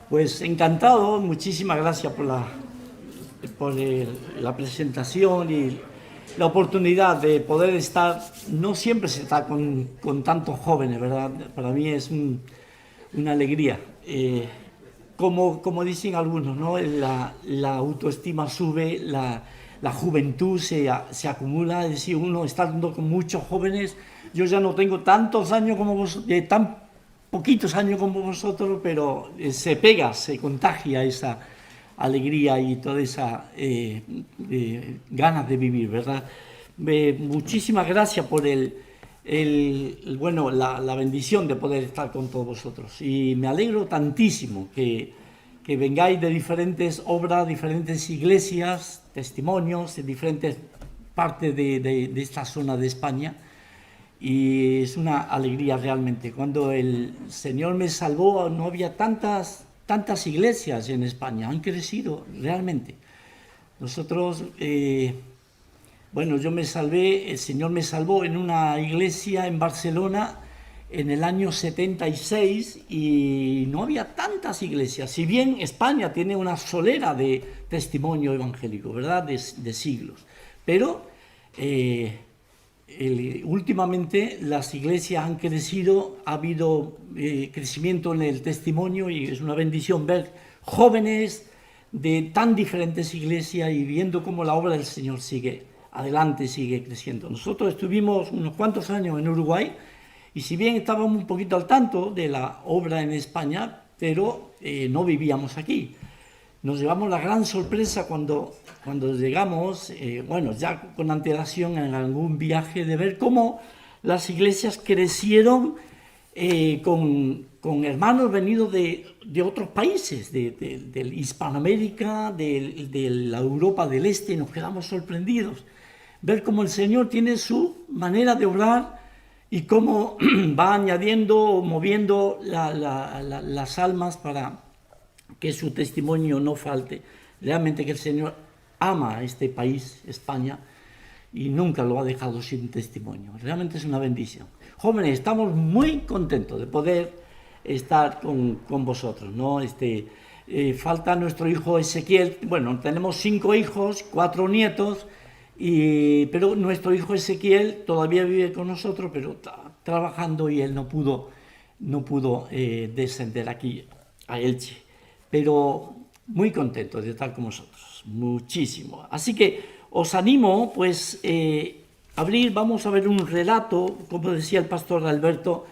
Pues encantado, muchísimas gracias la presentación y la oportunidad de poder estar. No siempre se está con tantos jóvenes, ¿verdad? Para mí es una alegría. Como dicen algunos, ¿no? La autoestima sube, la juventud se acumula, es decir, uno estando con muchos jóvenes. Yo ya no tengo tantos años como vos, tan poquitos años como vosotros, pero se pega, se contagia esa alegría y toda esa ganas de vivir, ¿verdad? Muchísimas gracias por la bendición de poder estar con todos vosotros. Y me alegro tantísimo que vengáis de diferentes obras, diferentes iglesias, testimonios, de diferentes partes de esta zona de España. Y es una alegría realmente. Cuando el Señor me salvó, no había tantas iglesias en España. Han crecido realmente. Nosotros, yo me salvé, el Señor me salvó en una iglesia en Barcelona en el año 76 y no había tantas iglesias. Si bien España tiene una solera de testimonio evangélico, ¿verdad? De siglos. Pero últimamente las iglesias han crecido, ha habido crecimiento en el testimonio y es una bendición ver jóvenes de tan diferentes iglesias y viendo cómo la obra del Señor sigue adelante, sigue creciendo. Nosotros estuvimos unos cuantos años en Uruguay y si bien estábamos un poquito al tanto de la obra en España, pero no vivíamos aquí. Nos llevamos la gran sorpresa cuando llegamos, ya con antelación en algún viaje, de ver cómo las iglesias crecieron con hermanos venidos de otros países, de Hispanoamérica, de la Europa del Este. Nos quedamos sorprendidos. Ver cómo el Señor tiene su manera de obrar y cómo va añadiendo, moviendo las almas para que su testimonio no falte. Realmente que el Señor ama a este país, España, y nunca lo ha dejado sin testimonio. Realmente es una bendición. Jóvenes, estamos muy contentos de poder estar con vosotros, ¿no? Falta nuestro hijo Ezequiel. Bueno, tenemos 5 hijos, 4 nietos, pero nuestro hijo Ezequiel todavía vive con nosotros, pero está trabajando y él no pudo descender aquí a Elche. Pero muy contento de estar con vosotros, muchísimo. Así que os animo, pues, vamos a ver un relato, como decía el pastor Alberto,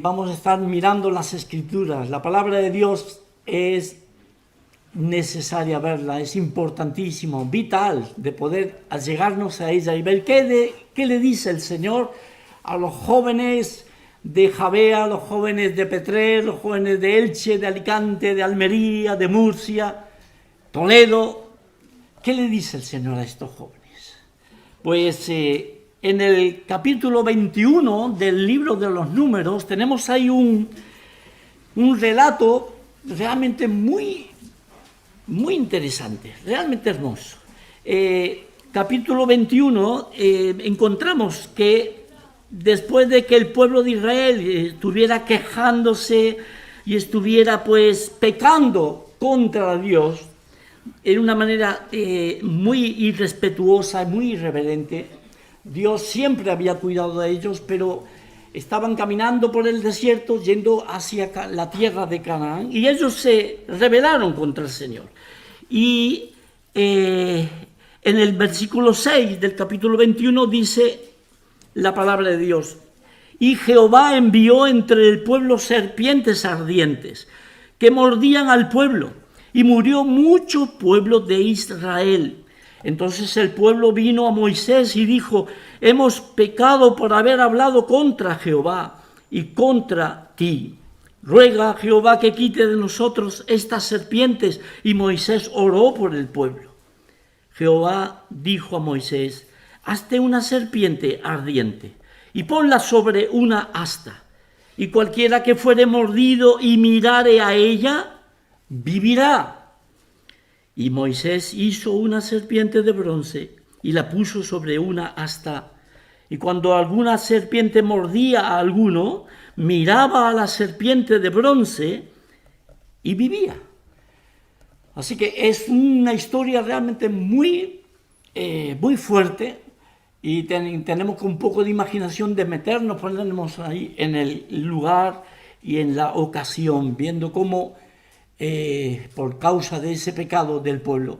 vamos a estar mirando las Escrituras. La palabra de Dios es necesaria verla, es importantísimo, vital, de poder allegarnos a ella y ver qué le dice el Señor a los jóvenes de Javea, los jóvenes de Petrer, los jóvenes de Elche, de Alicante, de Almería, de Murcia, Toledo. ¿Qué le dice el Señor a estos jóvenes? Pues en el capítulo 21 del libro de los Números tenemos ahí un relato realmente muy interesante, realmente hermoso. Capítulo 21 encontramos que después de que el pueblo de Israel estuviera quejándose y estuviera pues pecando contra Dios en una manera muy irrespetuosa, muy irreverente, Dios siempre había cuidado de ellos, pero estaban caminando por el desierto yendo hacia la tierra de Canaán y ellos se rebelaron contra el Señor. Y en el versículo 6 del capítulo 21 dice la palabra de Dios: y Jehová envió entre el pueblo serpientes ardientes que mordían al pueblo, y murió mucho pueblo de Israel. Entonces el pueblo vino a Moisés y dijo: hemos pecado por haber hablado contra Jehová y contra ti. Ruega a Jehová que quite de nosotros estas serpientes. Y Moisés oró por el pueblo. Jehová dijo a Moisés: hazte una serpiente ardiente y ponla sobre una asta, y cualquiera que fuere mordido y mirare a ella, vivirá. Y Moisés hizo una serpiente de bronce y la puso sobre una asta. Y cuando alguna serpiente mordía a alguno, miraba a la serpiente de bronce y vivía. Así que es una historia realmente muy fuerte, y tenemos con un poco de imaginación de meternos, ponernos ahí en el lugar y en la ocasión, viendo cómo por causa de ese pecado del pueblo,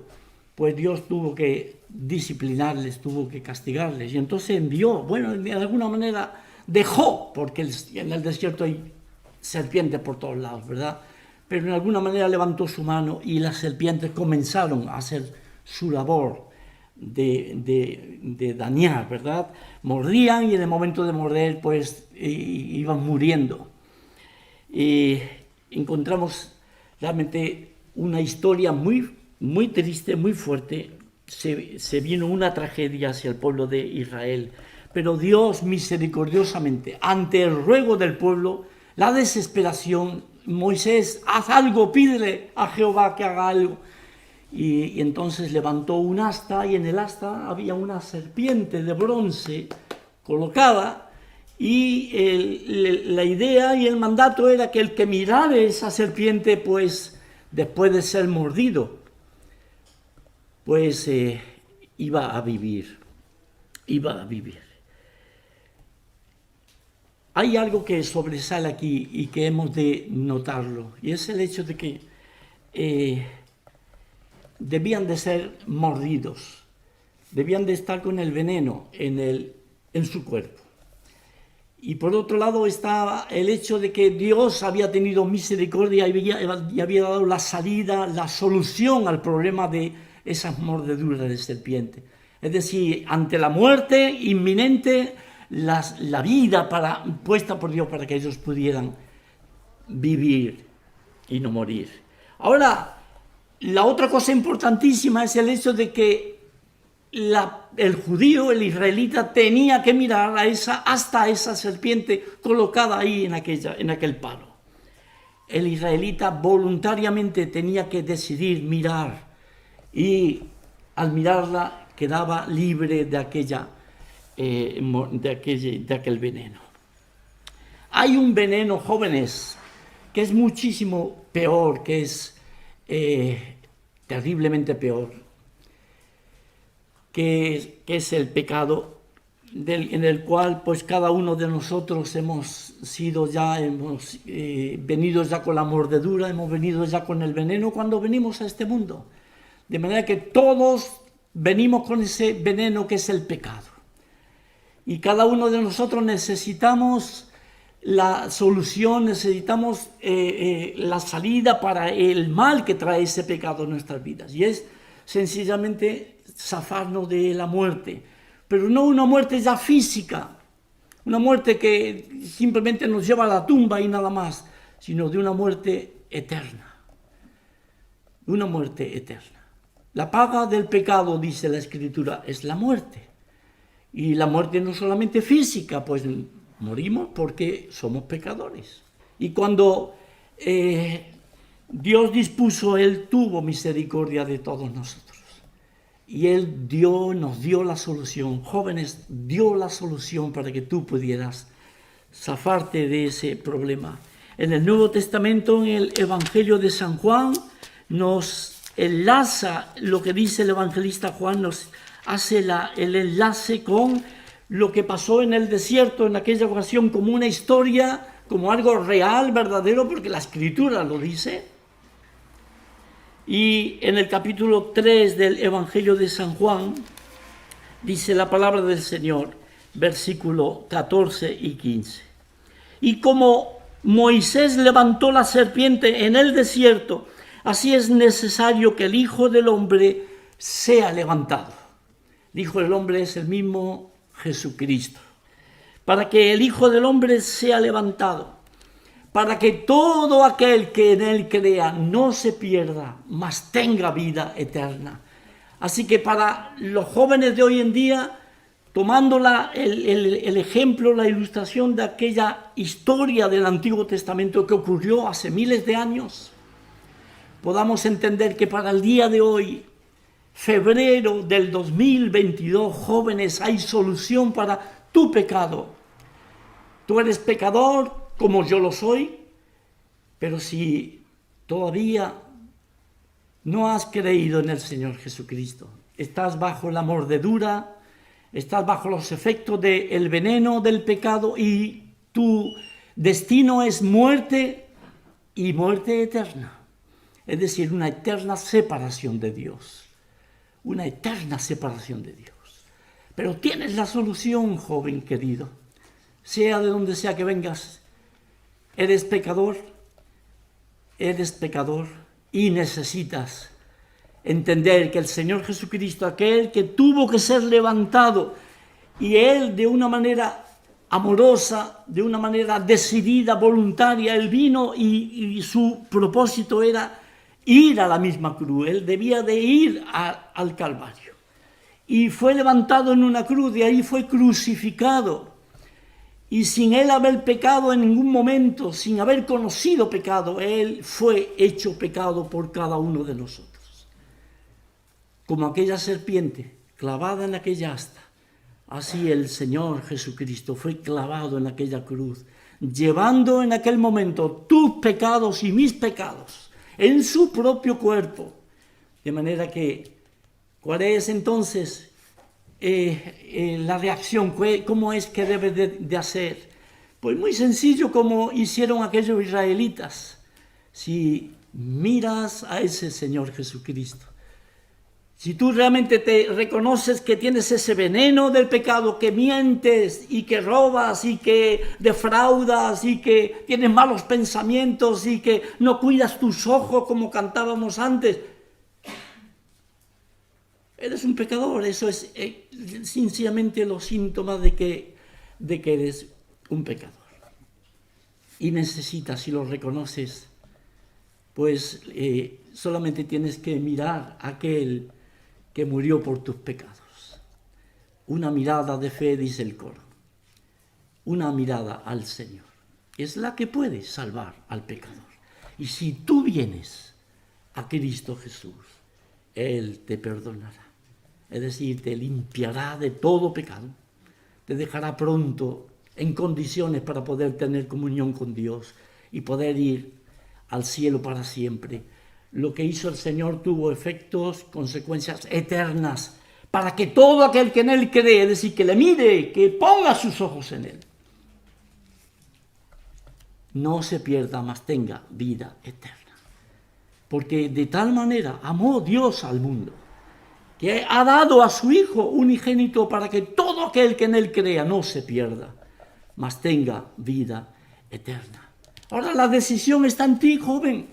pues Dios tuvo que disciplinarles, tuvo que castigarles, y entonces envió, bueno, de alguna manera dejó, porque en el desierto hay serpientes por todos lados, ¿verdad? Pero en alguna manera levantó su mano y las serpientes comenzaron a hacer su labor de dañar, ¿verdad? Mordían, y en el momento de morder, pues iban muriendo. Y encontramos realmente una historia muy triste, muy fuerte. Se vino una tragedia hacia el pueblo de Israel, pero Dios misericordiosamente, ante el ruego del pueblo, la desesperación, Moisés, haz algo, pídele a Jehová que haga algo. Y entonces levantó un asta, y en el asta había una serpiente de bronce colocada, y la idea y el mandato era que el que mirara esa serpiente, pues después de ser mordido, pues iba a vivir. Hay algo que sobresale aquí y que hemos de notarlo, y es el hecho de que debían de ser mordidos, debían de estar con el veneno en su cuerpo. Y por otro lado estaba el hecho de que Dios había tenido misericordia y había dado la salida, la solución al problema de esas mordeduras de serpiente. Es decir, ante la muerte inminente, la vida puesta por Dios para que ellos pudieran vivir y no morir. Ahora, la otra cosa importantísima es el hecho de que el judío, el israelita, tenía que mirar hasta esa serpiente colocada ahí en aquel palo. El israelita voluntariamente tenía que decidir mirar, y al mirarla quedaba libre de aquel veneno. Hay un veneno, jóvenes, que es muchísimo peor, que es terriblemente peor, que es el pecado, en el cual pues cada uno de nosotros hemos venido ya con la mordedura, hemos venido ya con el veneno cuando venimos a este mundo. De manera que todos venimos con ese veneno que es el pecado. Y cada uno de nosotros necesitamos la solución, necesitamos la salida para el mal que trae ese pecado en nuestras vidas. Y es sencillamente zafarnos de la muerte, pero no una muerte ya física, una muerte que simplemente nos lleva a la tumba y nada más, sino de una muerte eterna. Una muerte eterna. La paga del pecado, dice la Escritura, es la muerte. Y la muerte no solamente física, pues morimos porque somos pecadores. Y cuando Dios dispuso, Él tuvo misericordia de todos nosotros. Y Él nos dio la solución. Jóvenes, dio la solución para que tú pudieras zafarte de ese problema. En el Nuevo Testamento, en el Evangelio de San Juan, nos enlaza lo que dice el evangelista Juan, nos hace el enlace con lo que pasó en el desierto en aquella ocasión, como una historia, como algo real, verdadero, porque la Escritura lo dice. Y en el capítulo 3 del Evangelio de San Juan, dice la palabra del Señor, versículo 14 y 15. Y como Moisés levantó la serpiente en el desierto, así es necesario que el Hijo del Hombre sea levantado. El Hijo del Hombre es el mismo Jesucristo. Para que el Hijo del Hombre sea levantado, para que todo aquel que en Él crea no se pierda, mas tenga vida eterna. Así que para los jóvenes de hoy en día, tomando el ejemplo, la ilustración de aquella historia del Antiguo Testamento que ocurrió hace miles de años, podamos entender que para el día de hoy, febrero del 2022, jóvenes, hay solución para tu pecado. Tú eres pecador como yo lo soy, pero si todavía no has creído en el Señor Jesucristo. Estás bajo la mordedura, estás bajo los efectos del veneno del pecado y tu destino es muerte y muerte eterna. Es decir, una eterna separación de Dios. Una eterna separación de Dios. Pero tienes la solución, joven querido. Sea de donde sea que vengas, eres pecador y necesitas entender que el Señor Jesucristo, aquel que tuvo que ser levantado, y Él de una manera amorosa, de una manera decidida, voluntaria, Él vino y su propósito era ir a la misma cruz. Él debía de ir al Calvario. Y fue levantado en una cruz, de ahí fue crucificado. Y sin Él haber pecado en ningún momento, sin haber conocido pecado, Él fue hecho pecado por cada uno de nosotros. Como aquella serpiente clavada en aquella asta, así el Señor Jesucristo fue clavado en aquella cruz, llevando en aquel momento tus pecados y mis pecados en su propio cuerpo. De manera que, ¿cuál es entonces la reacción? ¿Cómo es que debes de hacer? Pues muy sencillo, como hicieron aquellos israelitas. Si miras a ese Señor Jesucristo, si tú realmente te reconoces que tienes ese veneno del pecado, que mientes y que robas y que defraudas y que tienes malos pensamientos y que no cuidas tus ojos como cantábamos antes, eres un pecador. Eso es sencillamente los síntomas de que eres un pecador. Y necesitas, si lo reconoces, pues solamente tienes que mirar a aquel que murió por tus pecados. Una mirada de fe, dice el coro. Una mirada al Señor. Es la que puede salvar al pecador. Y si tú vienes a Cristo Jesús, Él te perdonará. Es decir, te limpiará de todo pecado. Te dejará pronto en condiciones para poder tener comunión con Dios y poder ir al cielo para siempre. Lo que hizo el Señor tuvo efectos, consecuencias eternas, para que todo aquel que en Él cree, es decir, que le mire, que ponga sus ojos en Él, no se pierda, mas tenga vida eterna. Porque de tal manera amó Dios al mundo, que ha dado a su Hijo unigénito para que todo aquel que en Él crea no se pierda, mas tenga vida eterna. Ahora la decisión está en ti, joven.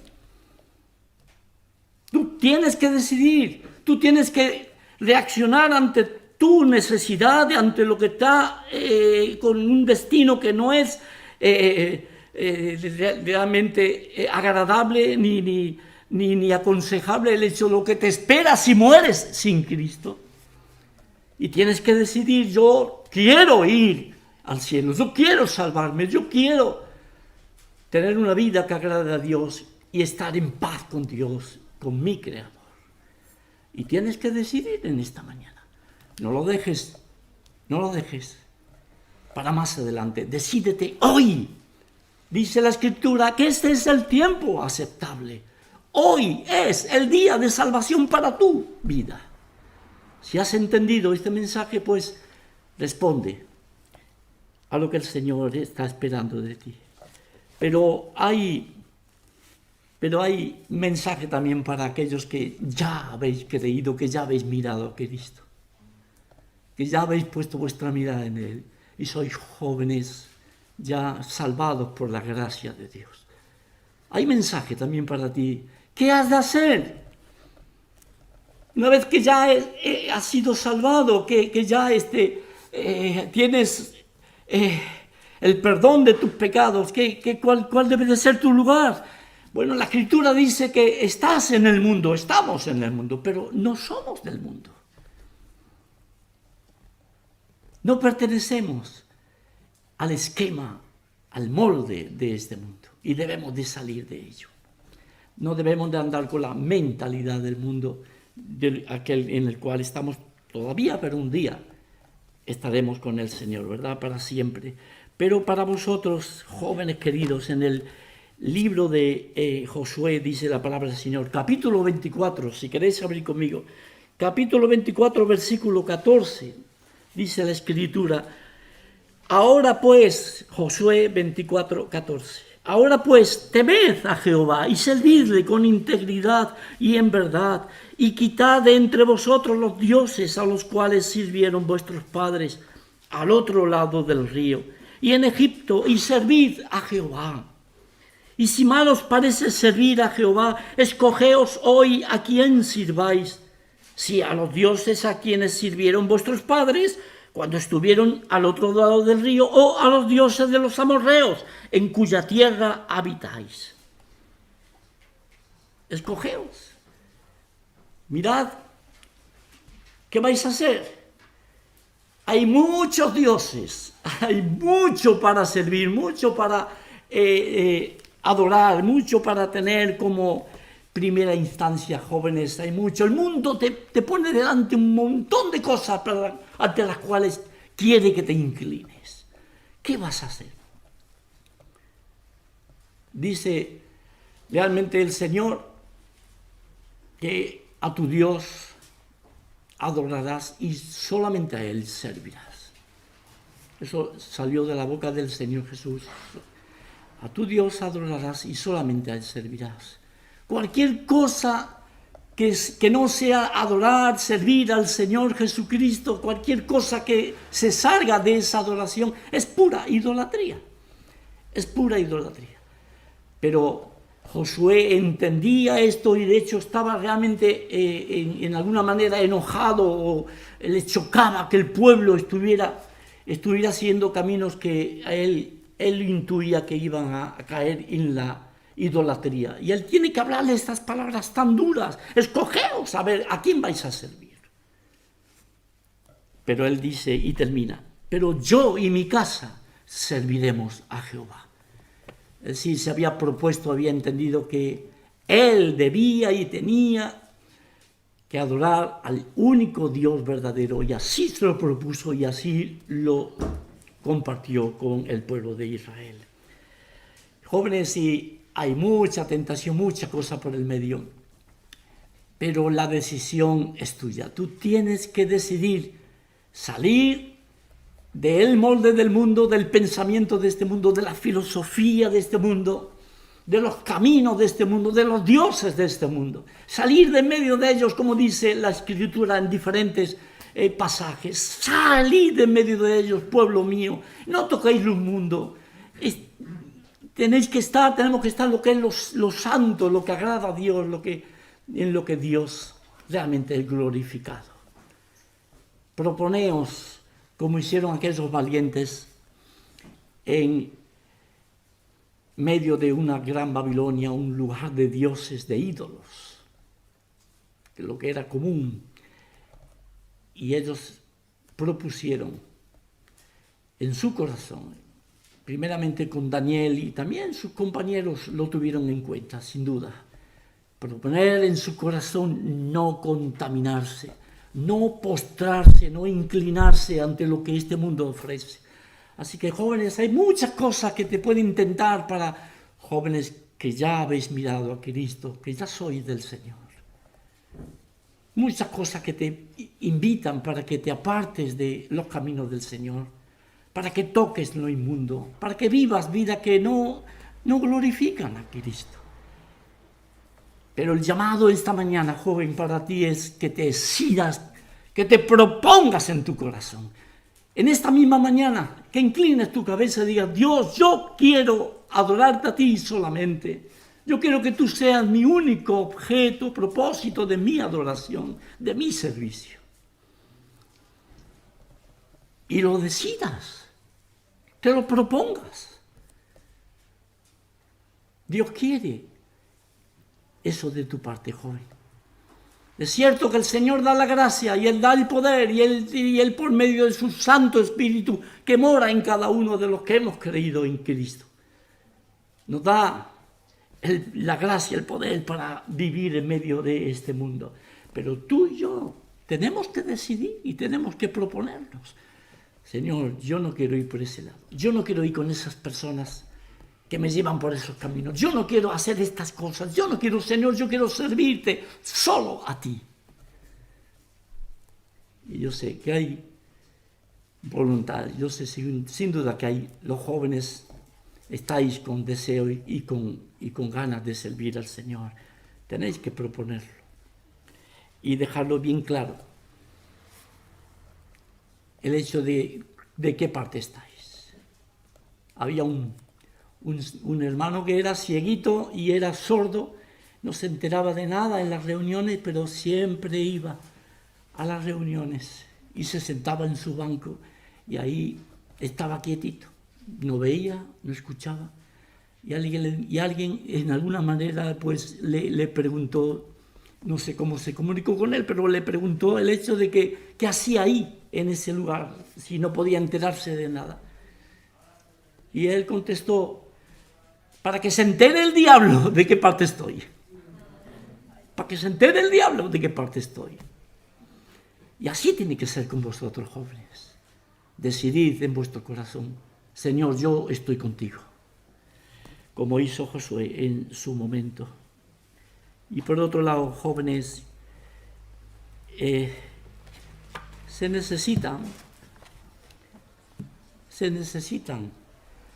Tú tienes que decidir, tú tienes que reaccionar ante tu necesidad, ante lo que está con un destino que no es realmente agradable ni aconsejable, el hecho de lo que te espera si mueres sin Cristo. Y tienes que decidir: yo quiero ir al cielo, yo quiero salvarme, yo quiero tener una vida que agrade a Dios y estar en paz con Dios, con mi Creador. Y tienes que decidir en esta mañana. No lo dejes para más adelante. Decídete hoy. Dice la Escritura que este es el tiempo aceptable. Hoy es el día de salvación para tu vida. Si has entendido este mensaje, pues responde a lo que el Señor está esperando de ti. Pero hay mensaje también para aquellos que ya habéis creído, que ya habéis mirado a Cristo, que ya habéis puesto vuestra mirada en Él y sois jóvenes ya salvados por la gracia de Dios. Hay mensaje también para ti. ¿Qué has de hacer? Una vez que ya has sido salvado, que ya tienes el perdón de tus pecados, ¿cuál debe de ser tu lugar? Bueno, la Escritura dice que estás en el mundo, estamos en el mundo, pero no somos del mundo. No pertenecemos al esquema, al molde de este mundo y debemos de salir de ello. No debemos de andar con la mentalidad del mundo aquel en el cual estamos todavía, pero un día estaremos con el Señor, ¿verdad? Para siempre. Pero para vosotros, jóvenes queridos, en el libro de Josué, dice la palabra del Señor, capítulo 24, si queréis abrir conmigo, capítulo 24, versículo 14, dice la Escritura, ahora pues, Josué 24, 14, ahora pues, temed a Jehová y servidle con integridad y en verdad, y quitad de entre vosotros los dioses a los cuales sirvieron vuestros padres al otro lado del río, y en Egipto, y servid a Jehová. Y si mal os parece servir a Jehová, escogeos hoy a quién sirváis, si a los dioses a quienes sirvieron vuestros padres cuando estuvieron al otro lado del río, o a los dioses de los amorreos, en cuya tierra habitáis. Escogeos. Mirad, ¿qué vais a hacer? Hay muchos dioses, hay mucho para servir, mucho para adorar, mucho para tener como primera instancia, jóvenes, hay mucho. El mundo te pone delante un montón de cosas ante las cuales quiere que te inclines. ¿Qué vas a hacer? Dice realmente el Señor que a tu Dios adorarás y solamente a Él servirás. Eso salió de la boca del Señor Jesús. A tu Dios adorarás y solamente a Él servirás. Cualquier cosa que no sea adorar, servir al Señor Jesucristo, cualquier cosa que se salga de esa adoración, es pura idolatría. Es pura idolatría. Pero Josué entendía esto y de hecho estaba realmente en alguna manera enojado, o le chocaba que el pueblo estuviera haciendo caminos que a él intuía que iban a caer en la idolatría. Y él tiene que hablarle estas palabras tan duras: escogeos a ver a quién vais a servir. Pero él dice y termina: pero yo y mi casa serviremos a Jehová. Es decir, se había propuesto, había entendido que él debía y tenía que adorar al único Dios verdadero, y así se lo propuso y así lo compartió con el pueblo de Israel. Jóvenes, y hay mucha tentación, mucha cosa por el medio, pero la decisión es tuya. Tú tienes que decidir salir del molde del mundo, del pensamiento de este mundo, de la filosofía de este mundo, de los caminos de este mundo, de los dioses de este mundo. Salir de medio de ellos, como dice la Escritura en diferentes pasajes. Salid de medio de ellos, pueblo mío. No toquéis un mundo. Tenemos que estar lo que es lo santo, lo que agrada a Dios, en lo que Dios realmente es glorificado. Proponeos, como hicieron aquellos valientes, en medio de una gran Babilonia, un lugar de dioses, de ídolos, lo que era común. Y ellos propusieron en su corazón, primeramente con Daniel, y también sus compañeros lo tuvieron en cuenta, sin duda, proponer en su corazón no contaminarse, no postrarse, no inclinarse ante lo que este mundo ofrece. Así que, jóvenes, hay muchas cosas que te pueden tentar para jóvenes que ya habéis mirado a Cristo, que ya sois del Señor. Muchas cosas que te invitan para que te apartes de los caminos del Señor, para que toques lo inmundo, para que vivas vida que no glorifican a Cristo. Pero el llamado esta mañana, joven, para ti es que te decidas, que te propongas en tu corazón. En esta misma mañana, que inclines tu cabeza y digas: Dios, yo quiero adorarte a ti solamente. Yo quiero que tú seas mi único objeto, propósito de mi adoración, de mi servicio. Y lo decidas, te lo propongas. Dios quiere eso de tu parte, joven. Es cierto que el Señor da la gracia y Él da el poder y Él por medio de su Santo Espíritu que mora en cada uno de los que hemos creído en Cristo, nos da la gracia, el poder para vivir en medio de este mundo. Pero tú y yo tenemos que decidir y tenemos que proponernos: Señor, yo no quiero ir por ese lado. Yo no quiero ir con esas personas que me llevan por esos caminos. Yo no quiero hacer estas cosas. Yo no quiero, Señor, yo quiero servirte solo a ti. Y yo sé que hay voluntad. Yo sé sin duda que hay los jóvenes estáis con deseo y con ganas de servir al Señor. Tenéis que proponerlo y dejarlo bien claro. El hecho de qué parte estáis. Había un hermano que era cieguito y era sordo, no se enteraba de nada en las reuniones, pero siempre iba a las reuniones y se sentaba en su banco y ahí estaba quietito, no veía, no escuchaba. Y alguien en alguna manera pues le preguntó, no sé cómo se comunicó con él, pero le preguntó el hecho de que qué hacía ahí en ese lugar, si no podía enterarse de nada. Y él contestó, para que se entere el diablo de qué parte estoy. Para que se entere el diablo de qué parte estoy. Y así tiene que ser con vosotros, jóvenes. Decidid en vuestro corazón, Señor, yo estoy contigo, como hizo Josué en su momento. Y por otro lado, jóvenes, se necesitan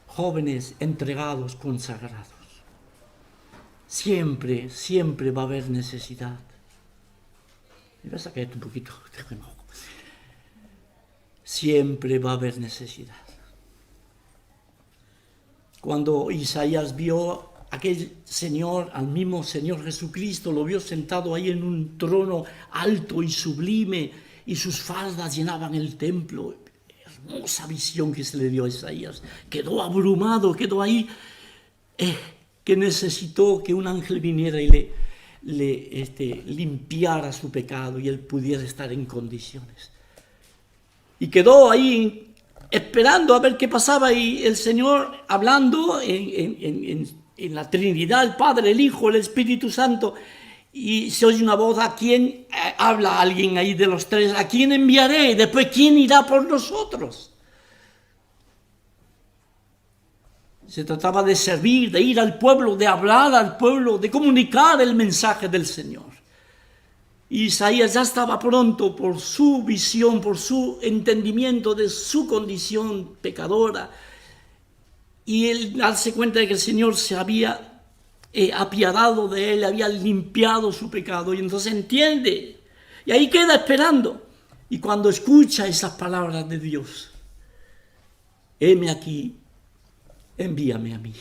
jóvenes entregados, consagrados. Siempre va a haber necesidad. Me vas a caer un poquito. Siempre va a haber necesidad. Cuando Isaías vio a aquel Señor, al mismo Señor Jesucristo, lo vio sentado ahí en un trono alto y sublime, y sus faldas llenaban el templo. Hermosa visión que se le dio a Isaías. Quedó abrumado, quedó ahí, que necesitó que un ángel viniera y le limpiara su pecado y él pudiera estar en condiciones. Y quedó ahí esperando a ver qué pasaba, y el Señor hablando en la Trinidad, el Padre, el Hijo, el Espíritu Santo, y se oye una voz: ¿a quién habla alguien ahí de los tres? ¿A quién enviaré? Y después, ¿quién irá por nosotros? Se trataba de servir, de ir al pueblo, de hablar al pueblo, de comunicar el mensaje del Señor. Y Isaías ya estaba pronto, por su visión, por su entendimiento de su condición pecadora, y él darse cuenta de que el Señor se había apiadado de él, había limpiado su pecado, y entonces entiende, y ahí queda esperando. Y cuando escucha esas palabras de Dios: heme aquí, envíame a mí.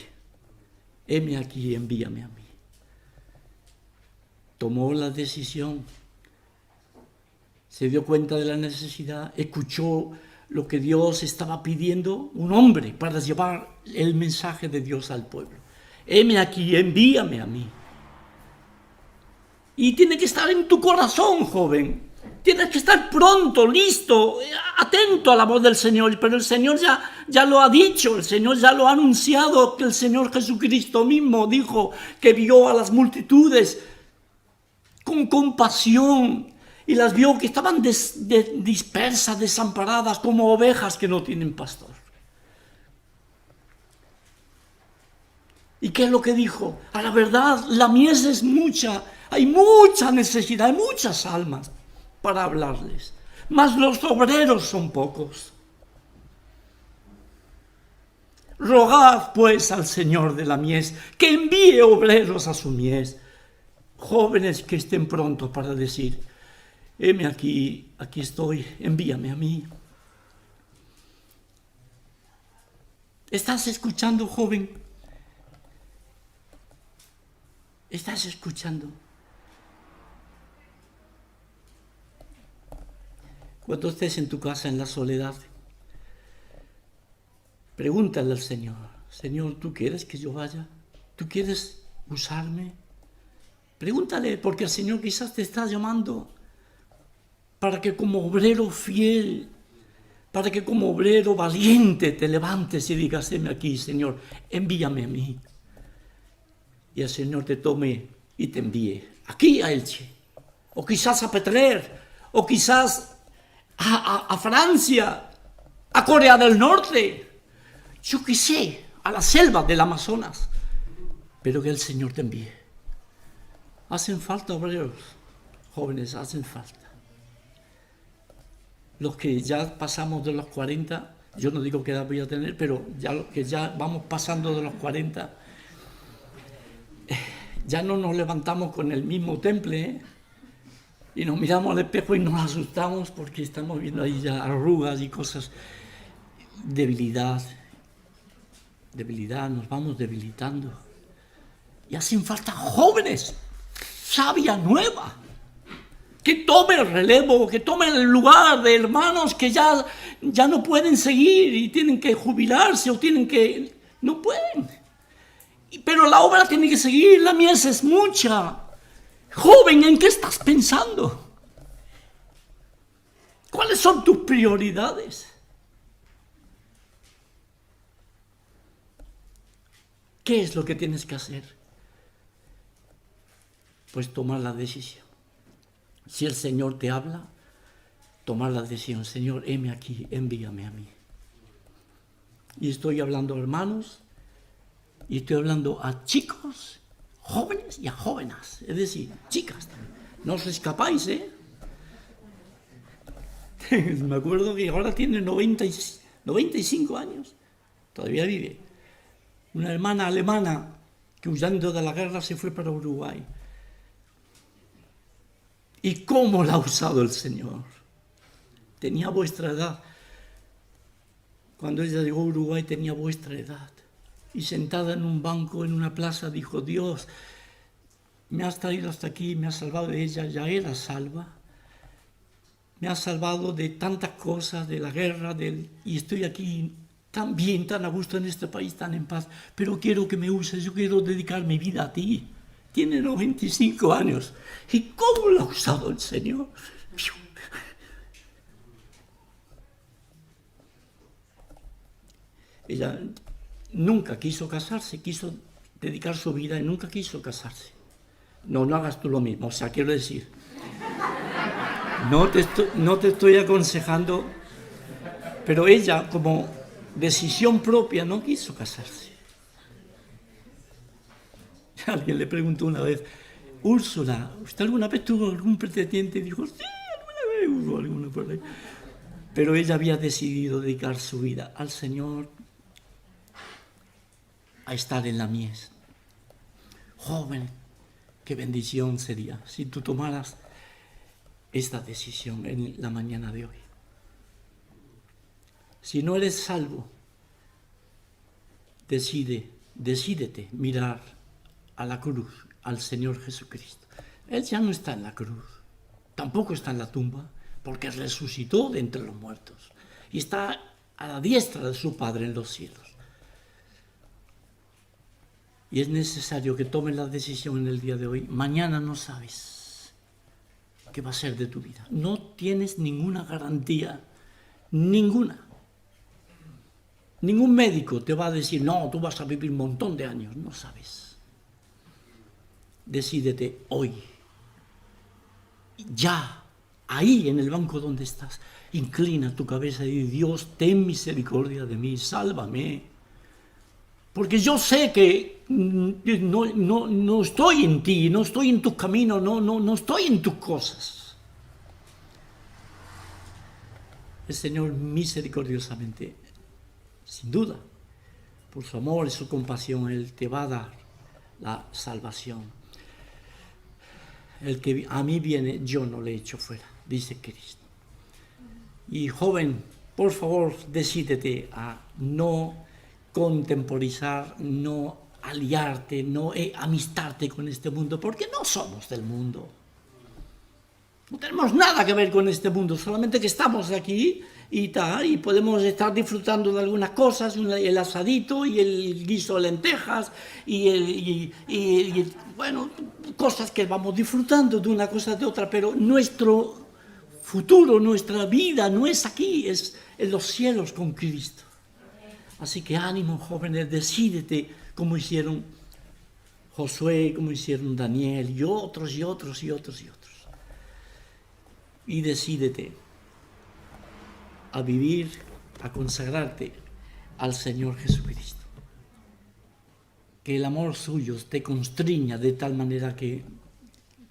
Heme aquí, envíame a mí. Tomó la decisión, se dio cuenta de la necesidad, escuchó lo que Dios estaba pidiendo, un hombre para llevar el mensaje de Dios al pueblo. Heme aquí, envíame a mí. Y tiene que estar en tu corazón, joven. Tienes que estar pronto, listo, atento a la voz del Señor. Pero el Señor ya lo ha dicho, el Señor ya lo ha anunciado, que el Señor Jesucristo mismo dijo que vio a las multitudes con compasión y las vio que estaban dispersas, desamparadas, como ovejas que no tienen pastor. ¿Y qué es lo que dijo? A la verdad, la mies es mucha, hay mucha necesidad, hay muchas almas para hablarles, mas los obreros son pocos. Rogad pues al Señor de la mies que envíe obreros a su mies, jóvenes que estén prontos para decir: heme aquí, aquí estoy, envíame a mí. ¿Estás escuchando, joven? ¿Estás escuchando? Cuando estés en tu casa en la soledad, pregúntale al Señor: Señor, ¿tú quieres que yo vaya? ¿Tú quieres usarme? Pregúntale, porque el Señor quizás te está llamando para que como obrero fiel, para que como obrero valiente te levantes y digas: heme aquí, Señor, envíame a mí. Y el Señor te tome y te envíe aquí a Elche, o quizás a Petrer, o quizás a Francia, a Corea del Norte, yo qué sé, a la selva del Amazonas, pero que el Señor te envíe. Hacen falta obreros, jóvenes, hacen falta. Los que ya pasamos de los 40, yo no digo qué edad voy a tener, pero ya los que ya vamos pasando de los 40, ya no nos levantamos con el mismo temple, ¿eh? Y nos miramos al espejo y nos asustamos porque estamos viendo ahí ya arrugas y cosas. Debilidad, nos vamos debilitando. Y hacen falta jóvenes, savia nueva, que tomen el relevo, que tomen el lugar de hermanos que ya no pueden seguir y tienen que jubilarse o no pueden. Pero la obra tiene que seguir, la mies es mucha. Joven, ¿en qué estás pensando? ¿Cuáles son tus prioridades? ¿Qué es lo que tienes que hacer? Pues tomar la decisión. Si el Señor te habla, tomar la decisión. Señor, heme aquí, envíame a mí. Y estoy hablando a hermanos, y estoy hablando a chicos, jóvenes y a jóvenes, es decir, chicas también. No os escapáis, ¿eh? Me acuerdo que ahora tiene 95 años, todavía vive. Una hermana alemana que huyendo de la guerra se fue para Uruguay. ¿Y cómo la ha usado el Señor? Tenía vuestra edad. Cuando ella llegó a Uruguay tenía vuestra edad. Y sentada en un banco, en una plaza, dijo: Dios, me has traído hasta aquí, me has salvado de ella, ya era salva. Me has salvado de tantas cosas, de la guerra, y estoy aquí tan bien, tan a gusto en este país, tan en paz. Pero quiero que me uses, yo quiero dedicar mi vida a ti. Tiene 95 años. ¿Y cómo lo ha usado el Señor? Ella nunca quiso casarse, quiso dedicar su vida y nunca quiso casarse. No hagas tú lo mismo, o sea, quiero decir, no te estoy aconsejando, pero ella, como decisión propia, no quiso casarse. Alguien le preguntó una vez: Úrsula, ¿usted alguna vez tuvo algún pretendiente? Y dijo: sí, alguna vez hubo alguno por ahí. Pero ella había decidido dedicar su vida al Señor, a estar en la mies. Joven, qué bendición sería si tú tomaras esta decisión en la mañana de hoy. Si no eres salvo, decídete mirar a la cruz, al Señor Jesucristo. Él ya no está en la cruz, tampoco está en la tumba, porque resucitó de entre los muertos y está a la diestra de su Padre en los cielos. Y es necesario que tomes la decisión en el día de hoy. Mañana no sabes qué va a ser de tu vida. No tienes ninguna garantía, ninguna. Ningún médico te va a decir: no, tú vas a vivir un montón de años. No sabes. Decídete hoy. Ya, ahí en el banco donde estás, inclina tu cabeza y di: Dios, ten misericordia de mí, sálvame. Porque yo sé que no estoy en ti, no estoy en tus caminos, no estoy en tus cosas. El Señor misericordiosamente, sin duda, por su amor y su compasión, Él te va a dar la salvación. El que a mí viene, yo no le echo fuera, dice Cristo. Y joven, por favor, decídete a no contemporizar, no aliarte, no amistarte con este mundo, porque no somos del mundo. No tenemos nada que ver con este mundo, solamente que estamos aquí y podemos estar disfrutando de algunas cosas, el asadito y el guiso de lentejas y bueno, cosas que vamos disfrutando de una cosa de otra, pero nuestro futuro, nuestra vida no es aquí, es en los cielos con Cristo. Así que ánimo, jóvenes, decídete como hicieron Josué, como hicieron Daniel y otros. Y decídete a vivir, a consagrarte al Señor Jesucristo. que el amor suyo te constriña de tal manera que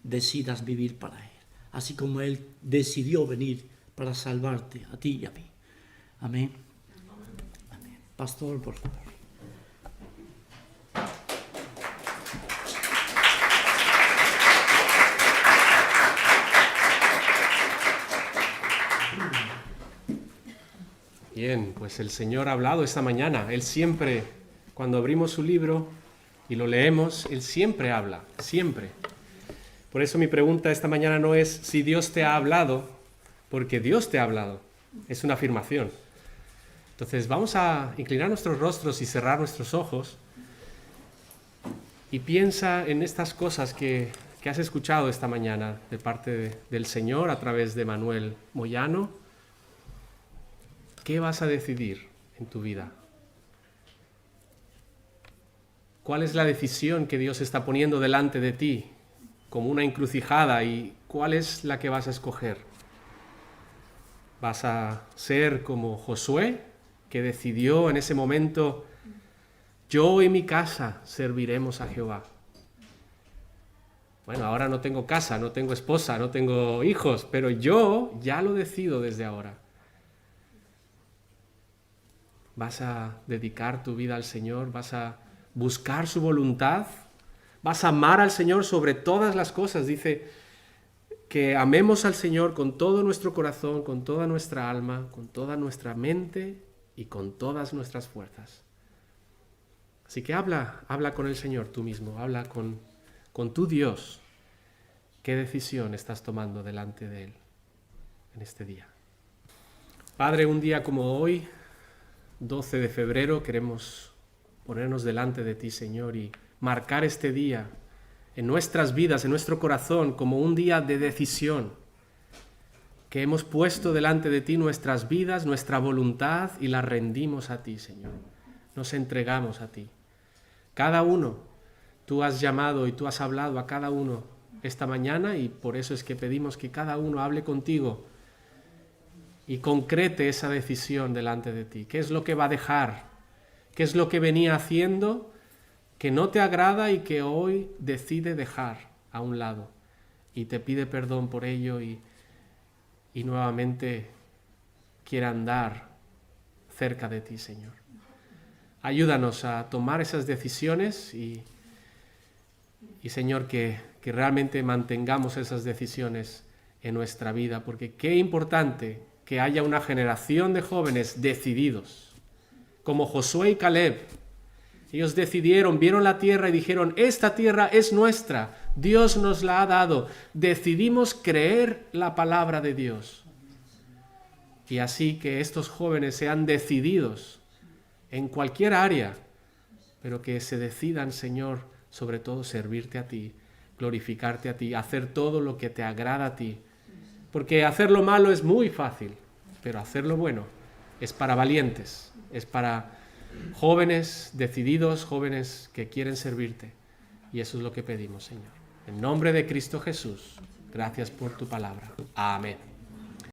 decidas vivir para Él, así como Él decidió venir para salvarte a ti y a mí. Amén. Amén. Pastor, por favor. Bien, pues el Señor ha hablado esta mañana. Él siempre, cuando abrimos su libro y lo leemos, Él siempre habla, siempre. Por eso mi pregunta esta mañana no es si Dios te ha hablado, porque Dios te ha hablado. Es una afirmación. Entonces vamos a inclinar nuestros rostros y cerrar nuestros ojos y piensa en estas cosas que has escuchado esta mañana de parte del Señor a través de Manuel Moyano. ¿Qué vas a decidir en tu vida? ¿Cuál es la decisión que Dios está poniendo delante de ti como una encrucijada y cuál es la que vas a escoger? ¿Vas a ser como Josué, que decidió en ese momento: yo y mi casa serviremos a Jehová? Bueno, ahora no tengo casa, no tengo esposa, no tengo hijos, pero yo ya lo decido desde ahora. ¿Vas a dedicar tu vida al Señor? ¿Vas a buscar su voluntad? ¿Vas a amar al Señor sobre todas las cosas? Dice que amemos al Señor con todo nuestro corazón, con toda nuestra alma, con toda nuestra mente y con todas nuestras fuerzas. Así que habla con el Señor tú mismo, habla con tu Dios. ¿Qué decisión estás tomando delante de Él en este día? Padre, un día como hoy, 12 de febrero, queremos ponernos delante de ti, Señor, y marcar este día en nuestras vidas, en nuestro corazón, como un día de decisión, que hemos puesto delante de ti nuestras vidas, nuestra voluntad, y la rendimos a ti, Señor. Nos entregamos a ti. Cada uno, tú has llamado y tú has hablado a cada uno esta mañana, y por eso es que pedimos que cada uno hable contigo y concrete esa decisión delante de ti. ¿Qué es lo que va a dejar? ¿Qué es lo que venía haciendo que no te agrada y que hoy decide dejar a un lado? Y te pide perdón por ello y nuevamente quiere andar cerca de ti, Señor. Ayúdanos a tomar esas decisiones y Señor, que realmente mantengamos esas decisiones en nuestra vida, porque qué importante que haya una generación de jóvenes decididos, como Josué y Caleb. Ellos decidieron, vieron la tierra y dijeron: esta tierra es nuestra, Dios nos la ha dado. Decidimos creer la palabra de Dios. Y así que estos jóvenes sean decididos en cualquier área, pero que se decidan, Señor, sobre todo servirte a ti, glorificarte a ti, hacer todo lo que te agrada a ti. Porque hacer lo malo es muy fácil, pero hacer lo bueno es para valientes, es para jóvenes decididos, jóvenes que quieren servirte. Y eso es lo que pedimos, Señor. En nombre de Cristo Jesús, gracias por tu palabra. Amén.